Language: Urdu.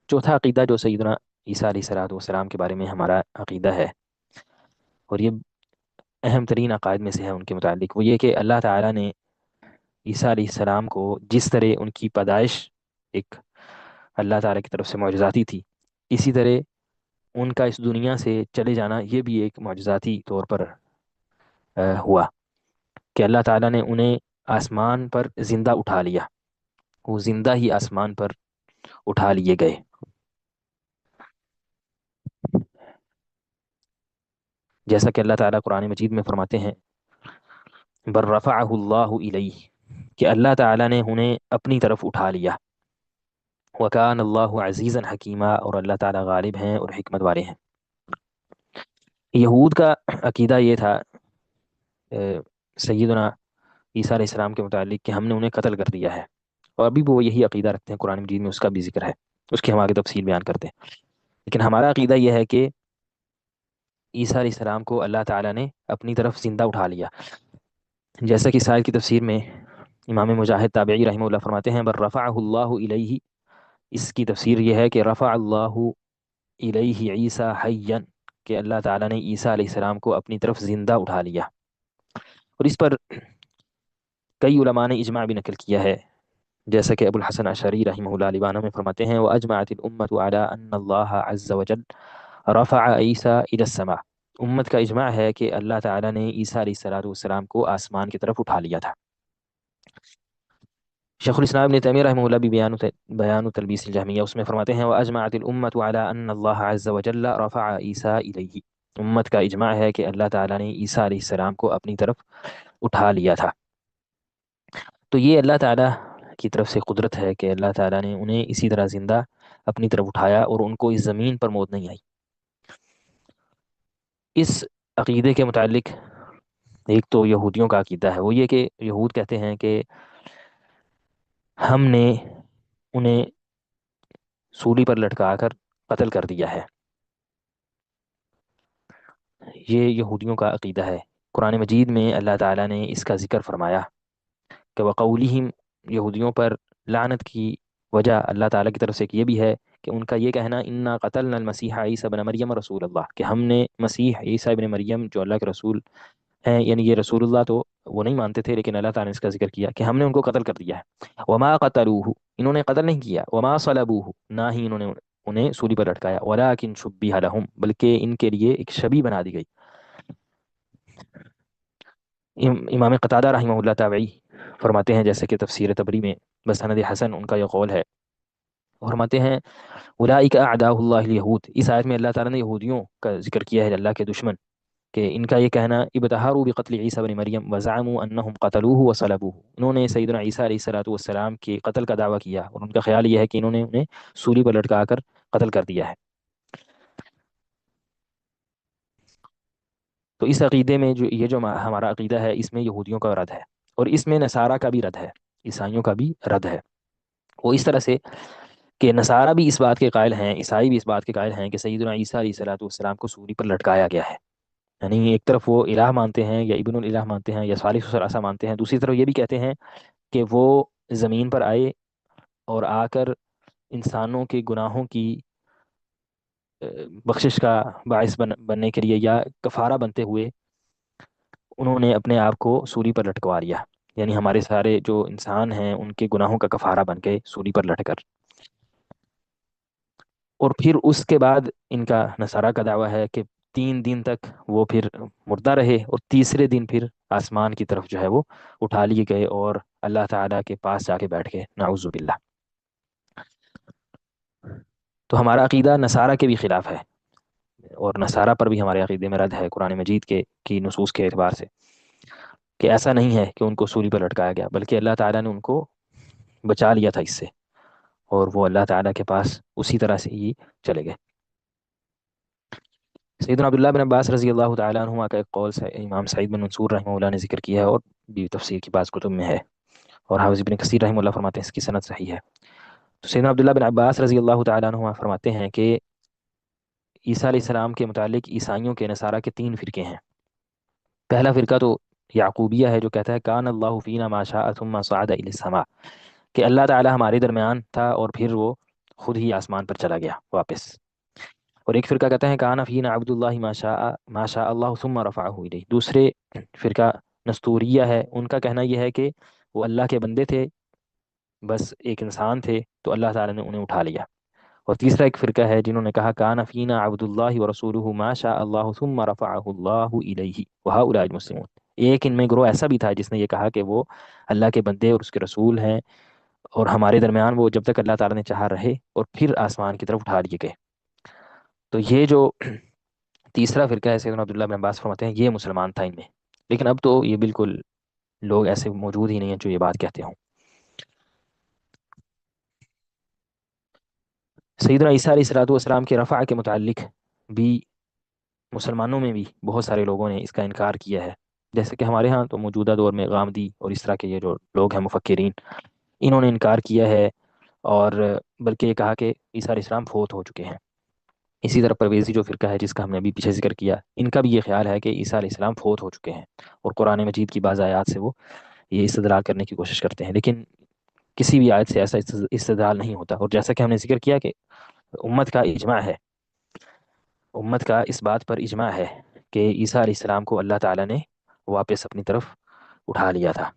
چوتھا عقیدہ جو سیدنا عیسیٰ علیہ السلام کے بارے میں ہمارا عقیدہ ہے، اور یہ اہم ترین عقائد میں سے ہے ان کے متعلق، وہ یہ کہ اللہ تعالیٰ نے عیسیٰ علیہ السلام کو جس طرح ان کی پیدائش ایک اللہ تعالیٰ کی طرف سے معجزاتی تھی، اسی طرح ان کا اس دنیا سے چلے جانا یہ بھی ایک معجزاتی طور پر ہوا، کہ اللہ تعالیٰ نے انہیں آسمان پر زندہ اٹھا لیا، وہ زندہ ہی آسمان پر اٹھا لیے گئے۔ جیسا کہ اللہ تعالیٰ قرآن مجید میں فرماتے ہیں، بر رفعہ اللہ الیہ، کہ اللہ تعالیٰ نے انہیں اپنی طرف اٹھا لیا، وکان اللہ عزیزا حکیمہ، اور اللہ تعالیٰ غالب ہیں اور حکمت والے ہیں۔ یہود کا عقیدہ یہ تھا سیدنا عیسیٰ علیہ السلام کے متعلق کہ ہم نے انہیں قتل کر دیا ہے، اور ابھی بھی وہ یہی عقیدہ رکھتے ہیں، قرآن مجید میں اس کا بھی ذکر ہے، اس کی ہم آگے تفصیل بیان کرتے ہیں۔ لیکن ہمارا عقیدہ یہ ہے کہ عیسیٰ علیہ السلام کو اللہ تعالیٰ نے اپنی طرف زندہ اٹھا لیا، جیسا کہ سائل کی تفسیر میں امام مجاہد تابعی رحمہ اللہ فرماتے ہیں، بر رفعہ اللہ الیہ، اس کی تفسیر یہ ہے کہ رفع اللہ الیہ عیسیٰ حیا، کہ اللہ تعالیٰ نے عیسیٰ علیہ السلام کو اپنی طرف زندہ اٹھا لیا، اور اس پر کئی علماء نے اجماع بھی نقل کیا ہے، جیسا کہ ابو الحسن اشعری رحمہ اللہ لبانہ میں فرماتے ہیں، وَأَجْمَعَتِ الْأُمَّةُ عَلَىٰ أَنَّ اللَّهَ عَزَّ وَجَلَّ رَفَعَ عِيسَىٰ إِلَى السَّمَاءِ، امت کا اجماع ہے کہ اللہ تعالیٰ نے عیسیٰ علیہ السلام کو آسمان کی طرف اٹھا لیا تھا۔ شیخ الاسلام ابن تیمیہ رحمہ اللہ بھی بیان تلبیس الجہمیہ اس میں فرماتے ہیں، وَأَجْمَعَتِ الْأُمَّةُ عَلَىٰ أَنَّ اللَّهَ عَزَّ وَجَلَّ رَفَعَ عِيسَىٰ إِلَيْهِ، امت کا اجماع ہے کہ اللہ تعالیٰ نے عیسیٰ علیہ السلام کو اپنی طرف اٹھا لیا تھا۔ تو یہ اللہ تعالیٰ کی طرف سے قدرت ہے کہ اللہ تعالیٰ نے انہیں اسی طرح زندہ اپنی طرف اٹھایا، اور ان کو اس زمین پر موت نہیں آئی۔ اس عقیدے کے متعلق ایک تو یہودیوں کا عقیدہ ہے، وہ یہ کہ یہود کہتے ہیں کہ ہم نے انہیں سولی پر لٹکا کر قتل کر دیا ہے، یہ یہودیوں کا عقیدہ ہے۔ قرآن مجید میں اللہ تعالیٰ نے اس کا ذکر فرمایا کہ وقولہم، یہودیوں پر لعنت کی وجہ اللہ تعالیٰ کی طرف سے یہ بھی ہے کہ ان کا یہ کہنا، انا قتلنا المسیح عیسی ابن مریم رسول اللہ، کہ ہم نے مسیح عیسی ابن مریم جو اللہ کے رسول ہیں، یعنی یہ رسول اللہ تو وہ نہیں مانتے تھے، لیکن اللہ تعالیٰ نے اس کا ذکر کیا کہ ہم نے ان کو قتل کر دیا ہے۔ وما قتلوہ، انہوں نے قتل نہیں کیا، وما صلبوہ، نہ ہی انہوں نے انہیں سولی پر لٹکایا، ولکن شبیہ لہم، بلکہ ان کے لیے ایک شبیہ بنا دی گئی۔ امام قتادہ رحمہ اللہ تابعی فرماتے ہیں، جیسے کہ تفسیر تبری میں بسند حسن ان کا یہ قول ہے، فرماتے ہیں اولئک اعداء اللہ الیہود، اس آیت میں اللہ تعالیٰ نے یہودیوں کا ذکر کیا ہے، اللہ کے دشمن، کہ ان کا یہ کہنا، ابتہاروا بقتل عیسی بن مریم وزعموا انہم قتلوہ وصلبوہ، انہوں نے سیدنا عیسیٰ علیہ السلام کے قتل کا دعویٰ کیا، اور ان کا خیال یہ ہے کہ انہوں نے انہیں سولی پر لٹکا کر قتل کر دیا ہے۔ تو اس عقیدے میں جو ہمارا عقیدہ ہے، اس میں یہودیوں کا رد ہے، اور اس میں نصارہ کا بھی رد ہے، عیسائیوں کا بھی رد ہے۔ وہ اس طرح سے کہ نصارہ بھی اس بات کے قائل ہیں، عیسائی بھی اس بات کے قائل ہیں کہ سیدنا عیسیٰ علیہ السلام کو سولی پر لٹکایا گیا ہے، یعنی ایک طرف وہ الہ مانتے ہیں یا ابن الالہ مانتے ہیں یا ثالث الثلاثہ مانتے ہیں، دوسری طرف یہ بھی کہتے ہیں کہ وہ زمین پر آئے اور آ کر انسانوں کے گناہوں کی بخشش کا باعث بننے کے لیے یا کفارہ بنتے ہوئے انہوں نے اپنے آپ کو سولی پر لٹکوا لیا، یعنی ہمارے سارے جو انسان ہیں ان کے گناہوں کا کفارہ بن کے سولی پر لٹ کر۔ اور پھر اس کے بعد ان کا نصارہ کا دعویٰ ہے کہ 3 دن تک وہ پھر مردہ رہے، اور تیسرے دن پھر آسمان کی طرف جو ہے وہ اٹھا لیے گئے اور اللہ تعالیٰ کے پاس جا کے بیٹھ گئے، نعوذ باللہ۔ تو ہمارا عقیدہ نصارہ کے بھی خلاف ہے، اور نصارہ پر بھی ہمارے عقیدے میں رد ہے قرآن مجید کے کی نصوص کے اعتبار سے، کہ ایسا نہیں ہے کہ ان کو سولی پر لٹکایا گیا، بلکہ اللہ تعالیٰ نے ان کو بچا لیا تھا اس سے، اور وہ اللہ تعالیٰ کے پاس اسی طرح سے ہی چلے گئے۔ سیدنا عبداللہ بن عباس رضی اللہ تعالیٰ عنہما کا ایک قول سے امام سعید بن منصور رحمہ اللہ نے ذکر کیا ہے، اور بھی تفسیر کی بعض کتب میں ہے، اور حافظ ابن کثیر رحمہ اللہ فرماتے ہیں اس کی سند صحیح ہے۔ تو سیدنا عبداللہ بن عباس رضی اللہ تعالیٰ عنہما فرماتے ہیں کہ عیسیٰ علیہ السلام کے متعلق عیسائیوں کے نصارہ کے 3 فرقے ہیں۔ پہلا فرقہ تو یعقوبیہ ہے، جو کہتا ہے کان اللہ فینا ما شاء ثم صعد الی السماء، کہ اللہ تعالیٰ ہمارے درمیان تھا اور پھر وہ خود ہی آسمان پر چلا گیا واپس۔ اور ایک فرقہ کہتا ہے کان فینا عبد اللہ ما شاء اللہ ثم رفعہ الیہ۔ دوسرے فرقہ نستوریہ ہے، ان کا کہنا یہ ہے کہ وہ اللہ کے بندے تھے، بس ایک انسان تھے تو اللہ تعالیٰ نے انہیں اٹھا لیا۔ اور تیسرا ایک فرقہ ہے جنہوں نے کہا کان فینا عبد اللہ ورسولہ ما شاء اللہ ثم رفعہ اللہ الیہ وہؤلاء المسلمون۔ ایک ان میں گروہ ایسا بھی تھا جس نے یہ کہا کہ وہ اللہ کے بندے اور اس کے رسول ہیں، اور ہمارے درمیان وہ جب تک اللہ تعالیٰ نے چاہا رہے، اور پھر آسمان کی طرف اٹھا لیے گئے۔ تو یہ جو تیسرا فرقہ ہے، سیدنا عبداللہ بن عباس فرماتے ہیں یہ مسلمان تھا ان میں، لیکن اب تو یہ بالکل لوگ ایسے موجود ہی نہیں ہیں جو یہ بات کہتے ہوں۔ سیدنا عیسیٰ علیہ الصلوۃ والسلام کے رفع کے متعلق بھی مسلمانوں میں بھی بہت سارے لوگوں نے اس کا انکار کیا ہے، جیسے کہ ہمارے ہاں تو موجودہ دور میں غامدی اور اس طرح کے یہ جو لوگ ہیں مفکرین، انہوں نے انکار کیا ہے، اور بلکہ یہ کہا کہ عیسیٰ علیہ السلام فوت ہو چکے ہیں۔ اسی طرح پرویزی جو فرقہ ہے جس کا ہم نے ابھی پیچھے ذکر کیا، ان کا بھی یہ خیال ہے کہ عیسیٰ علیہ السلام فوت ہو چکے ہیں، اور قرآن مجید کی بعض آیات سے وہ یہ استدلال کرنے کی کوشش کرتے ہیں، لیکن کسی بھی آیت سے ایسا استدلال نہیں ہوتا۔ اور جیسا کہ ہم نے ذکر کیا کہ امت کا اجماع ہے، امت کا اس بات پر اجماع ہے کہ عیسیٰ علیہ السلام کو اللہ تعالیٰ نے واپس اپنی طرف اٹھا لیا تھا۔